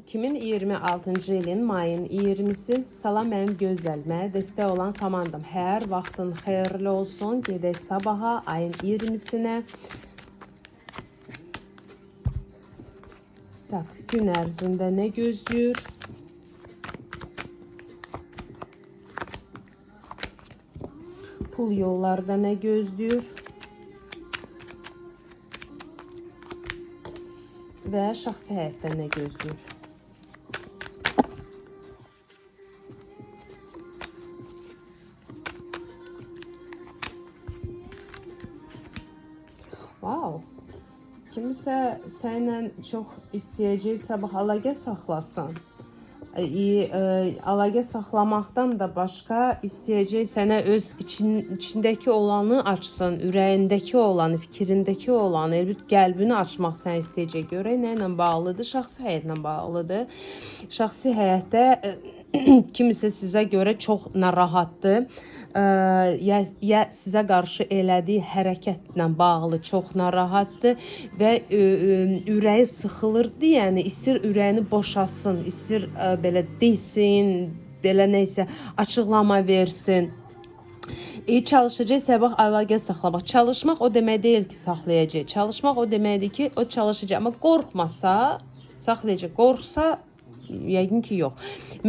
2026-cı ilin mayın 20-si. Salam mənim gözəl, mənə dəstək olan komandam. Hər vaxtın xeyirli olsun. Gedək sabaha, ayın 20-sinə. Tak, gün ərzində nə gözləyir? Pul yollarda nə gözləyir? Və şəxsi həyatda nə gözləyir? Wow. Kimisə sənlə çox istəyəcək sabah əlaqə saxlasın. Əlaqə saxlamaqdan da başqa istəyəcək sənə öz içindəki olanı açsın, ürəyindəki olanı, fikrindəki olanı, qəlbini açmaq sənə istəyəcək. Görək nə ilə bağlıdır? Şəxsi həyatla bağlıdır. Şəxsi həyatda kimisə sizə görə çox narahatdır. Ya sizə qarşı elədiyi hərəkətlə bağlı çox narahatdır və ürəyi sıxılırdı, yəni istir ürəyini boşaltsın, istir belə desin, belə neysə açıqlama versin. Çalışacaq sabah əlaqə saxlamaq. Çalışmaq o demək deyil ki, saxlayacaq. Çalışmaq o deməkdir ki, o çalışacaq, amma qorxmasa saxlayacaq. Qorxsa yəqin ki, yox.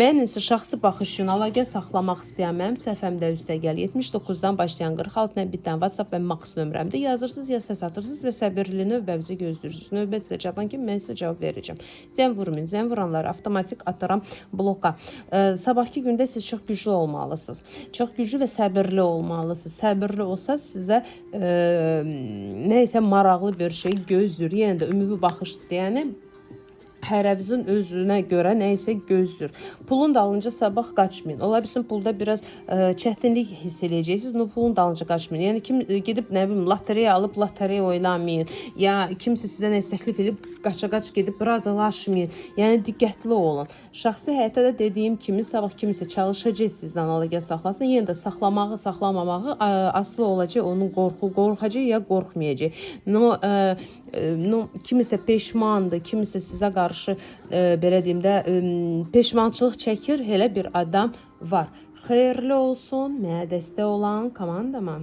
Mən isə şəxsi baxış üçün əlaqə saxlamaq istəyən mənim səhifəmdə üstəgəl 79-dan başlayan 46-dan bitən WhatsApp və Max nömrəmdə yazırsınız, ya səs atırsınız və səbirli növbənizi gözləyirsiniz. Növbət sizə çatan kimi mən sizə cavab verəcəm. Zəng vurmayın, zəng vuranları avtomatik atıram bloka. Sabahki gündə siz çox güclü olmalısınız. Çox güclü və səbirli olmalısınız. Səbirli olsa sizə neysə maraqlı bir şey gözlür. Yenə də ümumi baxış deyəni hərəvizin özünə görə nəysə gözlür. Pulun dalınca sabah qaçmayın. Ola bilsin pulda biraz çətinlik hiss edəcəksiniz. Pulun dalınca qaçmayın. Yəni kim gedib nə bilim lotereya alıb lotereya oynamayın. Ya kimsə sizə nə təklif edib qaça-qaç gedib razılaşmayın. Yəni diqqətli olun. Şəxsi həyatda da dediyim kimi sabah kimisə çalışacaq sizdən əlaqə saxlasın. Yenə də saxlamağı, saxlamamağı asılı olacaq onun qorxacaq ya qorxmayacaq. Kimisə peşmandır, kimisə sizə qarşı belə deyim də peşmançılıq çəkir, elə bir adam var. Xeyirli olsun, mənə dəstək olan komandama.